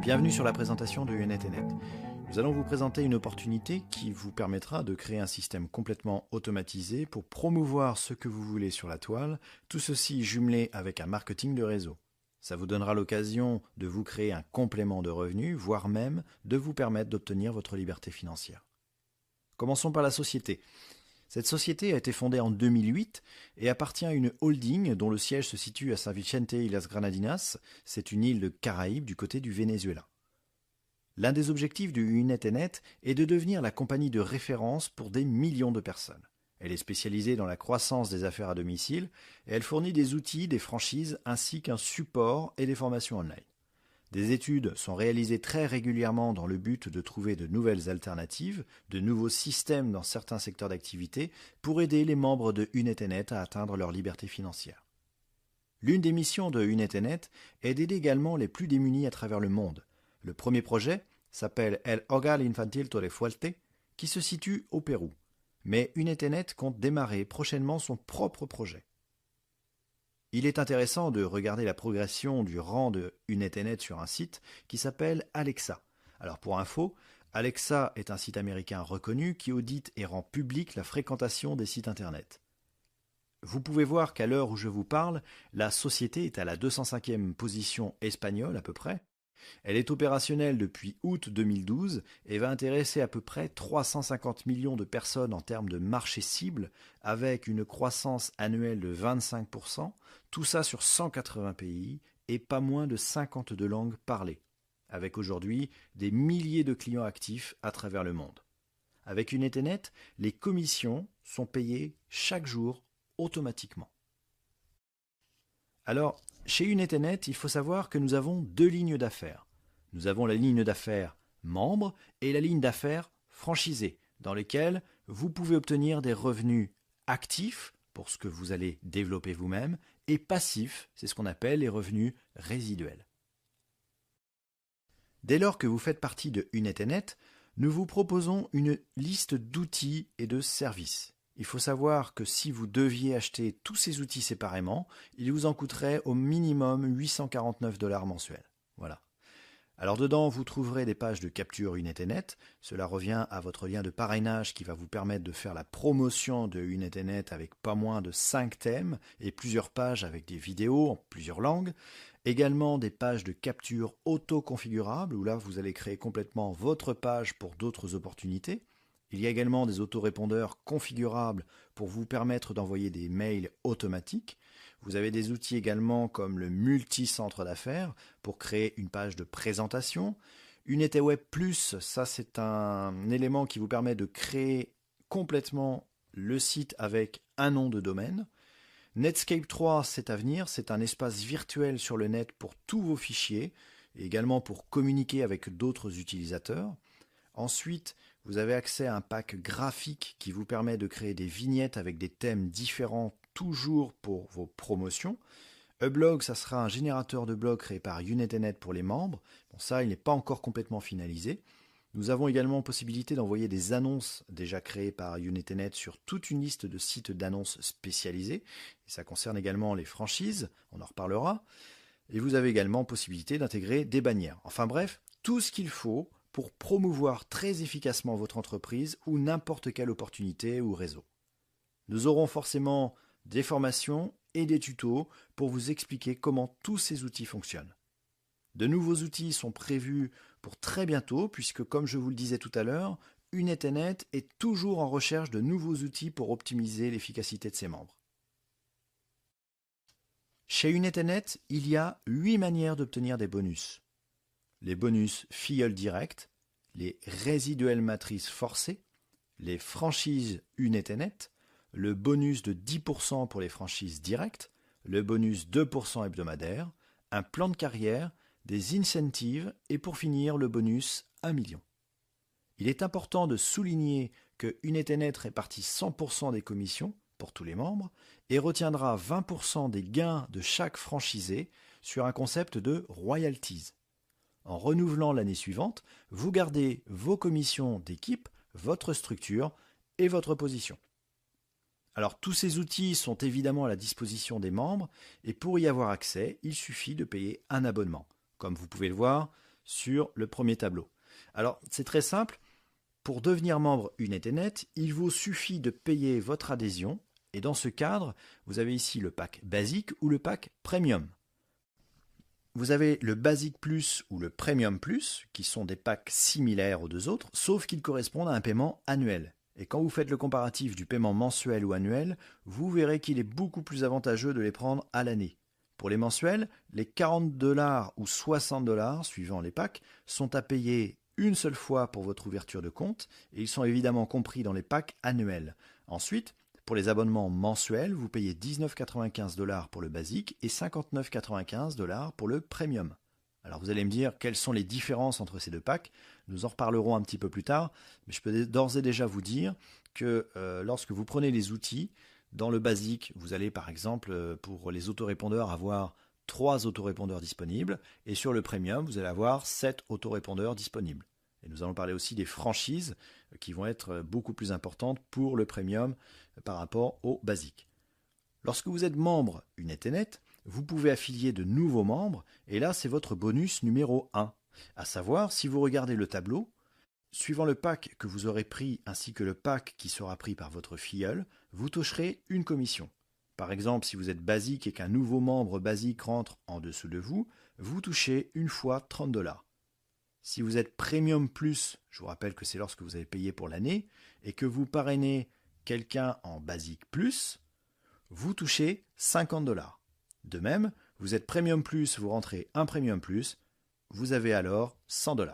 Bienvenue sur la présentation de Unet&Net. Nous allons vous présenter une opportunité qui vous permettra de créer un système complètement automatisé pour promouvoir ce que vous voulez sur la toile, tout ceci jumelé avec un marketing de réseau. Ça vous donnera l'occasion de vous créer un complément de revenus, voire même de vous permettre d'obtenir votre liberté financière. Commençons par la société. Cette société a été fondée en 2008 et appartient à une holding dont le siège se situe à San Vicente y las Granadinas, c'est une île de Caraïbes du côté du Venezuela. L'un des objectifs du Unet&Net est de devenir la compagnie de référence pour des millions de personnes. Elle est spécialisée dans la croissance des affaires à domicile et elle fournit des outils, des franchises ainsi qu'un support et des formations online. Des études sont réalisées très régulièrement dans le but de trouver de nouvelles alternatives, de nouveaux systèmes dans certains secteurs d'activité pour aider les membres de Unet&Net à atteindre leur liberté financière. L'une des missions de Unet&Net est d'aider également les plus démunis à travers le monde. Le premier projet s'appelle El Hogar Infantil Torrefuerte, qui se situe au Pérou. Mais Unet&Net compte démarrer prochainement son propre projet. Il est intéressant de regarder la progression du rang de Unet&Net sur un site qui s'appelle Alexa. Alors pour info, Alexa est un site américain reconnu qui audite et rend publique la fréquentation des sites internet. Vous pouvez voir qu'à l'heure où je vous parle, la société est à la 205e position espagnole à peu près. Elle est opérationnelle depuis août 2012 et va intéresser à peu près 350 millions de personnes en termes de marché cible, avec une croissance annuelle de 25%, tout ça sur 180 pays et pas moins de 52 langues parlées, avec aujourd'hui des milliers de clients actifs à travers le monde. Avec Unet&Net, les commissions sont payées chaque jour automatiquement. Alors, chez Unet&Net, il faut savoir que nous avons deux lignes d'affaires. Nous avons la ligne d'affaires membre et la ligne d'affaires franchisée, dans lesquelles vous pouvez obtenir des revenus actifs pour ce que vous allez développer vous-même et passifs, c'est ce qu'on appelle les revenus résiduels. Dès lors que vous faites partie de Unet&Net, nous vous proposons une liste d'outils et de services. Il faut savoir que si vous deviez acheter tous ces outils séparément, il vous en coûterait au minimum 849 $ mensuels. Voilà. Alors dedans, vous trouverez des pages de capture Unet&Net. Cela revient à votre lien de parrainage qui va vous permettre de faire la promotion de Unet&Net avec pas moins de 5 thèmes et plusieurs pages avec des vidéos en plusieurs langues. Également des pages de capture auto-configurables où là, vous allez créer complètement votre page pour d'autres opportunités. Il y a également des autorépondeurs configurables pour vous permettre d'envoyer des mails automatiques. Vous avez des outils également comme le multi-centre d'affaires pour créer une page de présentation. Unet-Web Plus, ça c'est un élément qui vous permet de créer complètement le site avec un nom de domaine. Netscape 3, c'est à venir, c'est un espace virtuel sur le net pour tous vos fichiers et également pour communiquer avec d'autres utilisateurs. Ensuite, vous avez accès à un pack graphique qui vous permet de créer des vignettes avec des thèmes différents toujours pour vos promotions. Ublog, ça sera un générateur de blogs créé par Unet&Net pour les membres. Bon, ça, il n'est pas encore complètement finalisé. Nous avons également possibilité d'envoyer des annonces déjà créées par Unet&Net sur toute une liste de sites d'annonces spécialisés. Et ça concerne également les franchises, on en reparlera. Et vous avez également possibilité d'intégrer des bannières. Enfin bref, tout ce qu'il faut pour promouvoir très efficacement votre entreprise ou n'importe quelle opportunité ou réseau. Nous aurons forcément des formations et des tutos pour vous expliquer comment tous ces outils fonctionnent. De nouveaux outils sont prévus pour très bientôt puisque, comme je vous le disais tout à l'heure, Unet&Net est toujours en recherche de nouveaux outils pour optimiser l'efficacité de ses membres. Chez Unet&Net, il y a 8 manières d'obtenir des bonus. Les bonus filleul direct, les résiduels matrices forcées, les franchises Unet&Net, le bonus de 10% pour les franchises directes, le bonus 2% hebdomadaire, un plan de carrière, des incentives et pour finir le bonus 1 million. Il est important de souligner que Unet&Net répartit 100% des commissions pour tous les membres et retiendra 20% des gains de chaque franchisé sur un concept de royalties. En renouvelant l'année suivante, vous gardez vos commissions d'équipe, votre structure et votre position. Alors tous ces outils sont évidemment à la disposition des membres et pour y avoir accès, il suffit de payer un abonnement. Comme vous pouvez le voir, sur le premier tableau. Alors, c'est très simple. Pour devenir membre Unet, il vous suffit de payer votre adhésion et dans ce cadre, vous avez ici le pack basique ou le pack premium. Vous avez le Basic Plus ou le Premium Plus, qui sont des packs similaires aux deux autres, sauf qu'ils correspondent à un paiement annuel. Et quand vous faites le comparatif du paiement mensuel ou annuel, vous verrez qu'il est beaucoup plus avantageux de les prendre à l'année. Pour les mensuels, les 40$ ou 60$, suivant les packs, sont à payer une seule fois pour votre ouverture de compte, et ils sont évidemment compris dans les packs annuels. Ensuite, pour les abonnements mensuels, vous payez 19,95$ pour le basique et 59,95$ pour le premium. Alors vous allez me dire quelles sont les différences entre ces deux packs. Nous en reparlerons un petit peu plus tard, mais je peux d'ores et déjà vous dire que lorsque vous prenez les outils, dans le basique, vous allez par exemple pour les autorépondeurs avoir 3 autorépondeurs disponibles et sur le premium, vous allez avoir 7 autorépondeurs disponibles. Et nous allons parler aussi des franchises qui vont être beaucoup plus importantes pour le premium par rapport au basique. Lorsque vous êtes membre Unet, vous pouvez affilier de nouveaux membres et là c'est votre bonus numéro 1. À savoir, si vous regardez le tableau, suivant le pack que vous aurez pris ainsi que le pack qui sera pris par votre filleul, vous toucherez une commission. Par exemple, si vous êtes basique et qu'un nouveau membre basique rentre en dessous de vous, vous touchez une fois 30$. Si vous êtes Premium Plus, je vous rappelle que c'est lorsque vous avez payé pour l'année, et que vous parrainez quelqu'un en Basique Plus, vous touchez 50$. De même, vous êtes Premium Plus, vous rentrez un Premium Plus, vous avez alors 100$.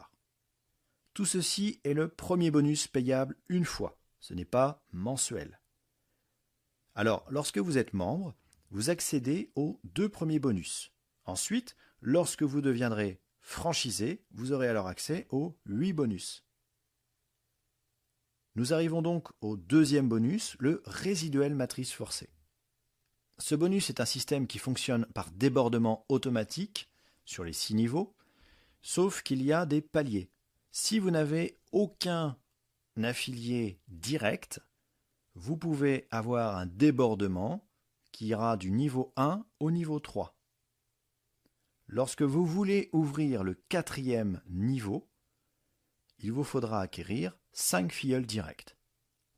Tout ceci est le premier bonus payable une fois, ce n'est pas mensuel. Alors, lorsque vous êtes membre, vous accédez aux 2 premiers bonus. Ensuite, lorsque vous deviendrez franchisé, vous aurez alors accès aux 8 bonus. Nous arrivons donc au deuxième bonus, le résiduel matrice forcée. Ce bonus est un système qui fonctionne par débordement automatique sur les 6 niveaux, sauf qu'il y a des paliers. Si vous n'avez aucun affilié direct, vous pouvez avoir un débordement qui ira du niveau 1 au niveau 3. Lorsque vous voulez ouvrir le 4e niveau, il vous faudra acquérir 5 filleuls directs.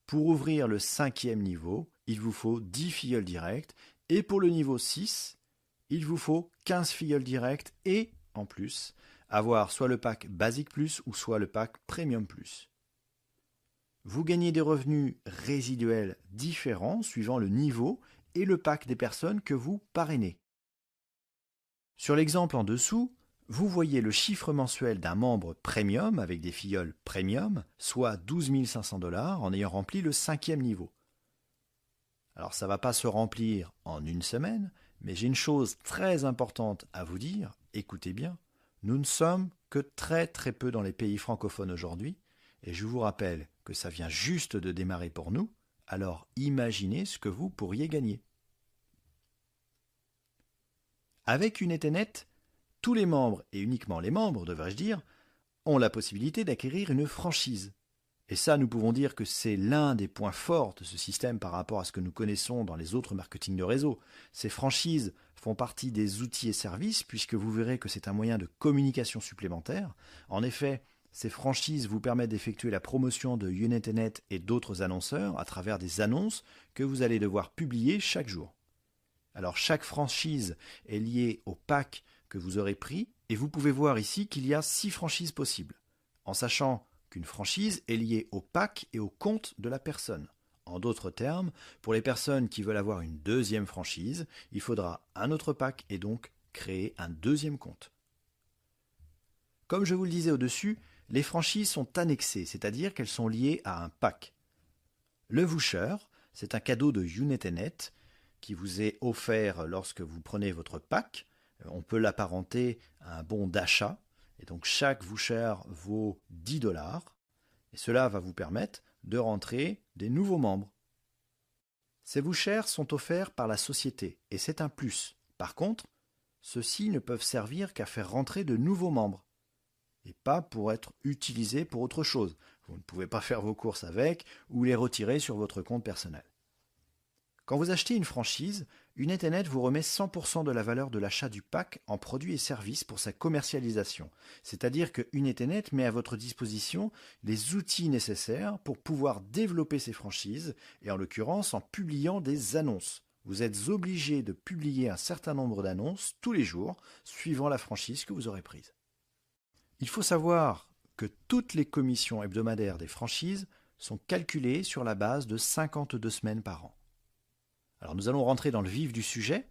Pour ouvrir le 5e niveau, il vous faut 10 filleuls directs et pour le niveau 6, il vous faut 15 filleuls directs et, en plus, avoir soit le pack Basic Plus ou soit le pack Premium Plus. Vous gagnez des revenus résiduels différents suivant le niveau et le pack des personnes que vous parrainez. Sur l'exemple en dessous, vous voyez le chiffre mensuel d'un membre premium avec des filleuls premium, soit 12 500$ en ayant rempli le 5e niveau. Alors ça ne va pas se remplir en une semaine, mais j'ai une chose très importante à vous dire, écoutez bien, nous ne sommes que très peu dans les pays francophones aujourd'hui, et je vous rappelle que ça vient juste de démarrer pour nous, alors imaginez ce que vous pourriez gagner. Avec Unet, tous les membres, et uniquement les membres devrais-je dire, ont la possibilité d'acquérir une franchise. Et ça, nous pouvons dire que c'est l'un des points forts de ce système par rapport à ce que nous connaissons dans les autres marketing de réseau. Ces franchises font partie des outils et services puisque vous verrez que c'est un moyen de communication supplémentaire. En effet, ces franchises vous permettent d'effectuer la promotion de Unet et d'autres annonceurs à travers des annonces que vous allez devoir publier chaque jour. Alors chaque franchise est liée au pack que vous aurez pris et vous pouvez voir ici qu'il y a 6 franchises possibles, en sachant qu'une franchise est liée au pack et au compte de la personne. En d'autres termes, pour les personnes qui veulent avoir une deuxième franchise, il faudra un autre pack et donc créer un deuxième compte. Comme je vous le disais au-dessus, les franchises sont annexées, c'est-à-dire qu'elles sont liées à un pack. Le voucher, c'est un cadeau de Unet qui vous est offert lorsque vous prenez votre pack. On peut l'apparenter à un bon d'achat. Et donc chaque voucher vaut 10$. Et cela va vous permettre de rentrer des nouveaux membres. Ces vouchers sont offerts par la société et c'est un plus. Par contre, ceux-ci ne peuvent servir qu'à faire rentrer de nouveaux membres et pas pour être utilisés pour autre chose. Vous ne pouvez pas faire vos courses avec ou les retirer sur votre compte personnel. Quand vous achetez une franchise, UnetNet vous remet 100% de la valeur de l'achat du pack en produits et services pour sa commercialisation. C'est-à-dire que UnetNet met à votre disposition les outils nécessaires pour pouvoir développer ces franchises, et en l'occurrence en publiant des annonces. Vous êtes obligé de publier un certain nombre d'annonces tous les jours, suivant la franchise que vous aurez prise. Il faut savoir que toutes les commissions hebdomadaires des franchises sont calculées sur la base de 52 semaines par an. Alors nous allons rentrer dans le vif du sujet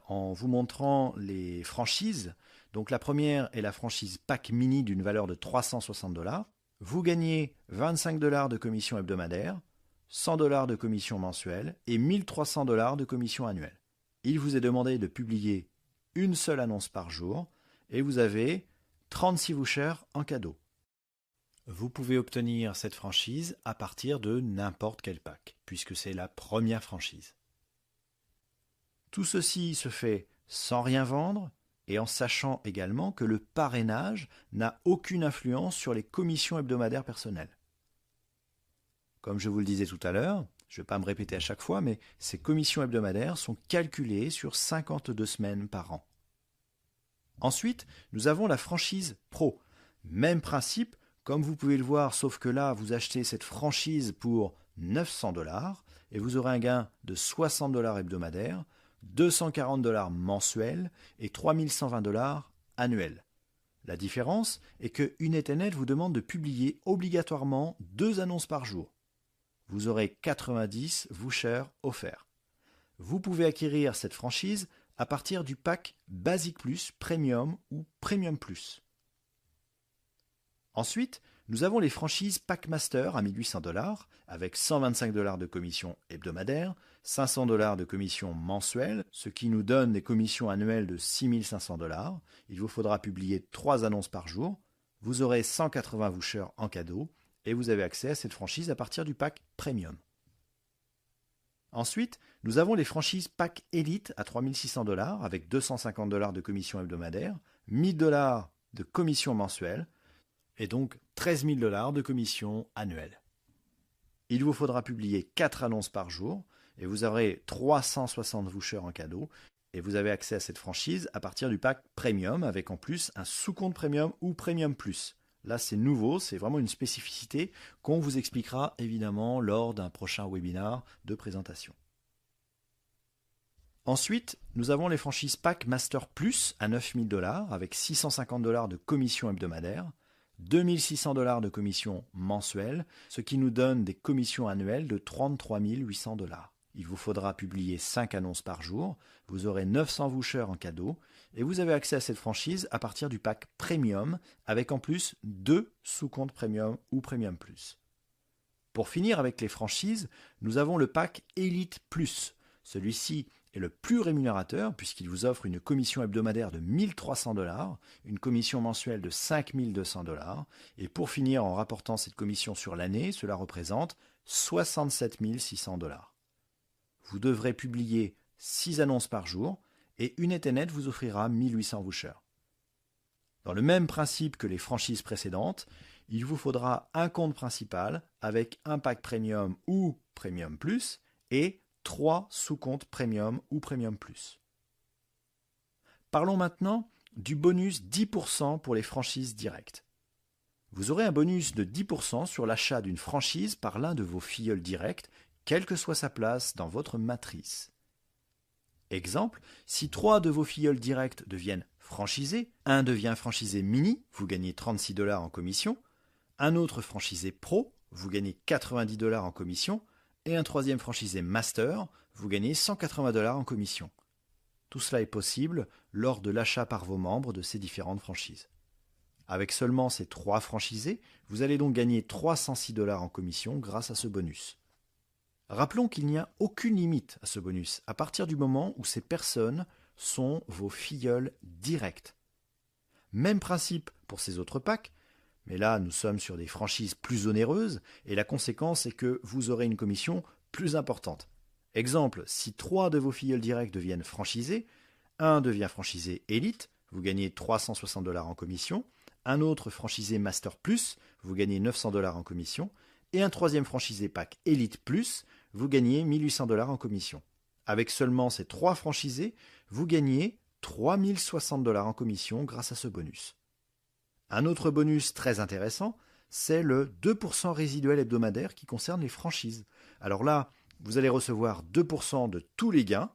en vous montrant les franchises. Donc la première est la franchise Pack Mini d'une valeur de 360 $. Vous gagnez 25 $ de commission hebdomadaire, 100 $ de commission mensuelle et 1300 $ de commission annuelle. Il vous est demandé de publier une seule annonce par jour et vous avez 36 vouchers en cadeau. Vous pouvez obtenir cette franchise à partir de n'importe quel pack, puisque c'est la première franchise. Tout ceci se fait sans rien vendre et en sachant également que le parrainage n'a aucune influence sur les commissions hebdomadaires personnelles. Comme je vous le disais tout à l'heure, je ne vais pas me répéter à chaque fois, mais ces commissions hebdomadaires sont calculées sur 52 semaines par an. Ensuite, nous avons la franchise Pro. Même principe, comme vous pouvez le voir, sauf que là, vous achetez cette franchise pour 900 $ et vous aurez un gain de 60 $ hebdomadaires, 240 $ mensuels et 3120 $ annuels. La différence est que UnetNet vous demande de publier obligatoirement 2 annonces par jour. Vous aurez 90 vouchers offerts. Vous pouvez acquérir cette franchise à partir du pack Basic Plus, Premium ou Premium Plus. Ensuite, nous avons les franchises Pack Master à 1800 $ avec 125 $ de commission hebdomadaire, 500 $ de commission mensuelle, ce qui nous donne des commissions annuelles de 6500 $. Il vous faudra publier 3 annonces par jour. Vous aurez 180 vouchers en cadeau et vous avez accès à cette franchise à partir du pack Premium. Ensuite, nous avons les franchises Pack Elite à 3600 $ avec 250 $ de commission hebdomadaire, 1000 $ de commission mensuelle et donc 13 000 $ de commission annuelle. Il vous faudra publier 4 annonces par jour et vous aurez 360 vouchers en cadeau et vous avez accès à cette franchise à partir du pack Premium avec en plus un sous-compte Premium ou Premium Plus. Là, c'est nouveau, c'est vraiment une spécificité qu'on vous expliquera évidemment lors d'un prochain webinaire de présentation. Ensuite, nous avons les franchises Pack Master Plus à 9 000 $ avec 650 $ de commission hebdomadaire, 2600 $ de commission mensuelle, ce qui nous donne des commissions annuelles de 33 800 $. Il vous faudra publier 5 annonces par jour, vous aurez 900 vouchers en cadeau et vous avez accès à cette franchise à partir du pack Premium avec en plus 2 sous-comptes Premium ou Premium Plus. Pour finir avec les franchises, nous avons le pack Elite Plus. Celui-ci est le plus rémunérateur puisqu'il vous offre une commission hebdomadaire de 1300 $, une commission mensuelle de 5200 $ et pour finir en rapportant cette commission sur l'année, cela représente 67 600 $. Vous devrez publier 6 annonces par jour et UnetNet vous offrira 1800 vouchers. Dans le même principe que les franchises précédentes, il vous faudra un compte principal avec un pack Premium ou Premium Plus et 3 sous-comptes Premium ou Premium Plus. Parlons maintenant du bonus 10% pour les franchises directes. Vous aurez un bonus de 10% sur l'achat d'une franchise par l'un de vos filleuls directs, quelle que soit sa place dans votre matrice. Exemple, si 3 de vos filleuls directs deviennent franchisés, un devient franchisé mini, vous gagnez 36 $ en commission, un autre franchisé pro, vous gagnez 90 $ en commission, et un troisième franchisé master, vous gagnez 180 $ en commission. Tout cela est possible lors de l'achat par vos membres de ces différentes franchises. Avec seulement ces 3 franchisés, vous allez donc gagner 306 $ en commission grâce à ce bonus. Rappelons qu'il n'y a aucune limite à ce bonus à partir du moment où ces personnes sont vos filleuls directs. Même principe pour ces autres packs, mais là nous sommes sur des franchises plus onéreuses et la conséquence est que vous aurez une commission plus importante. Exemple, si 3 de vos filleuls directs deviennent franchisés, un devient franchisé élite, vous gagnez 360 $ en commission, un autre franchisé Master Plus, vous gagnez 900 $ en commission, et un troisième franchisé pack Elite Plus, vous gagnez 1800 $ en commission. Avec seulement ces 3 franchisés, vous gagnez 3060 $ en commission grâce à ce bonus. Un autre bonus très intéressant, c'est le 2% résiduel hebdomadaire qui concerne les franchises. Alors là, vous allez recevoir 2% de tous les gains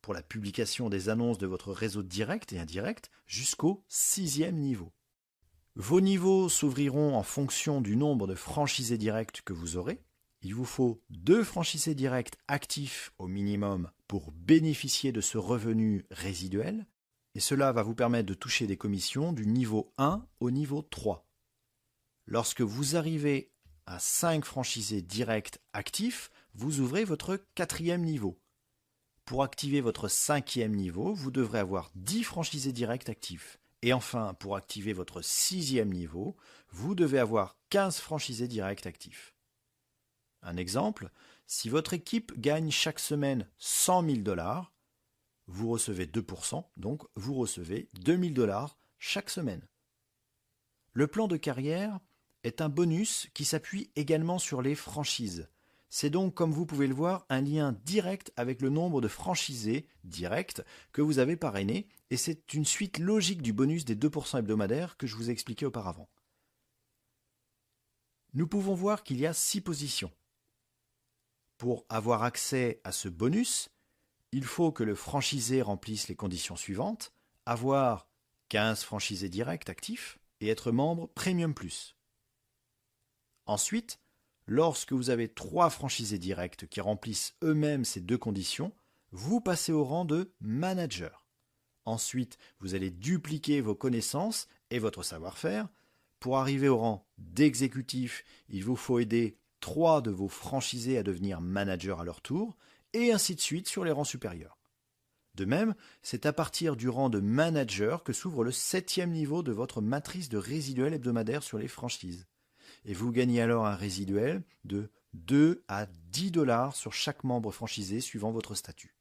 pour la publication des annonces de votre réseau direct et indirect jusqu'au 6e niveau. Vos niveaux s'ouvriront en fonction du nombre de franchisés directs que vous aurez. Il vous faut 2 franchisés directs actifs au minimum pour bénéficier de ce revenu résiduel. Et cela va vous permettre de toucher des commissions du niveau 1 au niveau 3. Lorsque vous arrivez à 5 franchisés directs actifs, vous ouvrez votre 4e niveau. Pour activer votre 5e niveau, vous devrez avoir 10 franchisés directs actifs. Et enfin, pour activer votre 6e niveau, vous devez avoir 15 franchisés directs actifs. Un exemple, si votre équipe gagne chaque semaine 100 000 $, vous recevez 2%, donc vous recevez 2 000 $ chaque semaine. Le plan de carrière est un bonus qui s'appuie également sur les franchises. C'est donc, comme vous pouvez le voir, un lien direct avec le nombre de franchisés directs que vous avez parrainés, et c'est une suite logique du bonus des 2% hebdomadaires que je vous ai expliqué auparavant. Nous pouvons voir qu'il y a 6 positions. Pour avoir accès à ce bonus, il faut que le franchisé remplisse les conditions suivantes: avoir 15 franchisés directs actifs et être membre Premium Plus. Ensuite, lorsque vous avez 3 franchisés directs qui remplissent eux-mêmes ces 2 conditions, vous passez au rang de manager. Ensuite, vous allez dupliquer vos connaissances et votre savoir-faire. Pour arriver au rang d'exécutif, il vous faut aider 3 de vos franchisés à devenir manager à leur tour, et ainsi de suite sur les rangs supérieurs. De même, c'est à partir du rang de manager que s'ouvre le 7e niveau de votre matrice de résiduel hebdomadaire sur les franchises. Et vous gagnez alors un résiduel de 2 à 10 $ sur chaque membre franchisé suivant votre statut.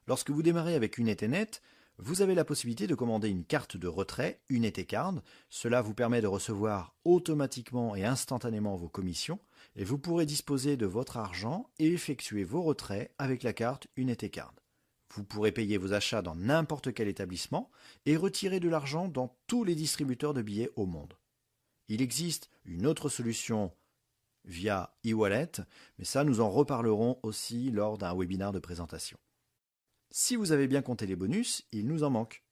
Lorsque vous démarrez avec Unet&Net, vous avez la possibilité de commander une carte de retrait, Unet Card. Cela vous permet de recevoir automatiquement et instantanément vos commissions, et vous pourrez disposer de votre argent et effectuer vos retraits avec la carte Unet Card. Vous pourrez payer vos achats dans n'importe quel établissement et retirer de l'argent dans tous les distributeurs de billets au monde. Il existe une autre solution via e-wallet, mais ça nous en reparlerons aussi lors d'un webinaire de présentation. Si vous avez bien compté les bonus, il nous en manque.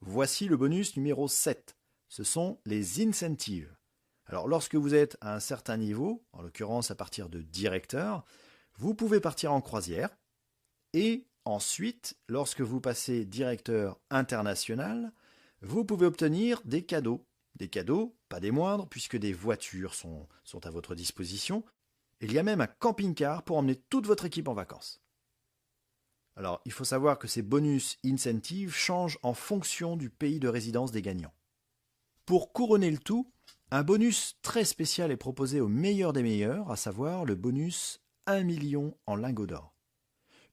Voici le bonus numéro 7. Ce sont les incentives. Alors lorsque vous êtes à un certain niveau, en l'occurrence à partir de directeur, vous pouvez partir en croisière et ensuite, lorsque vous passez directeur international, vous pouvez obtenir des cadeaux. Des cadeaux, pas des moindres, puisque des voitures sont à votre disposition. Il y a même un camping-car pour emmener toute votre équipe en vacances. Alors, il faut savoir que ces bonus incentives changent en fonction du pays de résidence des gagnants. Pour couronner le tout, un bonus très spécial est proposé au meilleur des meilleurs, à savoir le bonus 1 million en lingots d'or.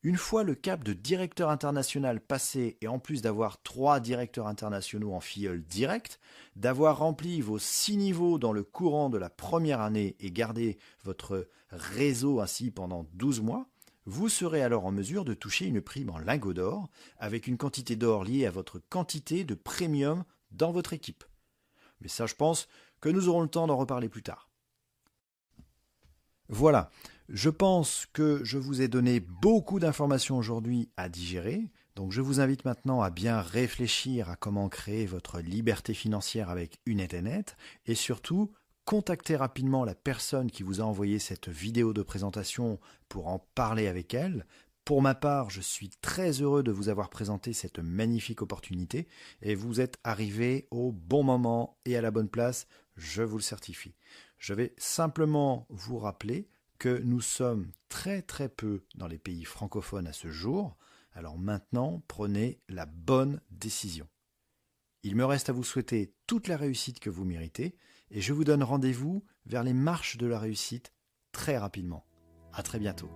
Une fois le cap de directeur international passé et en plus d'avoir 3 directeurs internationaux en filleul direct, d'avoir rempli vos 6 niveaux dans le courant de la première année et gardé votre réseau ainsi pendant 12 mois, vous serez alors en mesure de toucher une prime en lingots d'or avec une quantité d'or liée à votre quantité de premium dans votre équipe. Mais ça, je pense que nous aurons le temps d'en reparler plus tard. Voilà, je pense que je vous ai donné beaucoup d'informations aujourd'hui à digérer, donc je vous invite maintenant à bien réfléchir à comment créer votre liberté financière avec Unet&Net et surtout contactez rapidement la personne qui vous a envoyé cette vidéo de présentation pour en parler avec elle. Pour ma part, je suis très heureux de vous avoir présenté cette magnifique opportunité et vous êtes arrivé au bon moment et à la bonne place, je vous le certifie. Je vais simplement vous rappeler que nous sommes très peu dans les pays francophones à ce jour, alors maintenant prenez la bonne décision. Il me reste à vous souhaiter toute la réussite que vous méritez et je vous donne rendez-vous vers les marches de la réussite très rapidement. À très bientôt.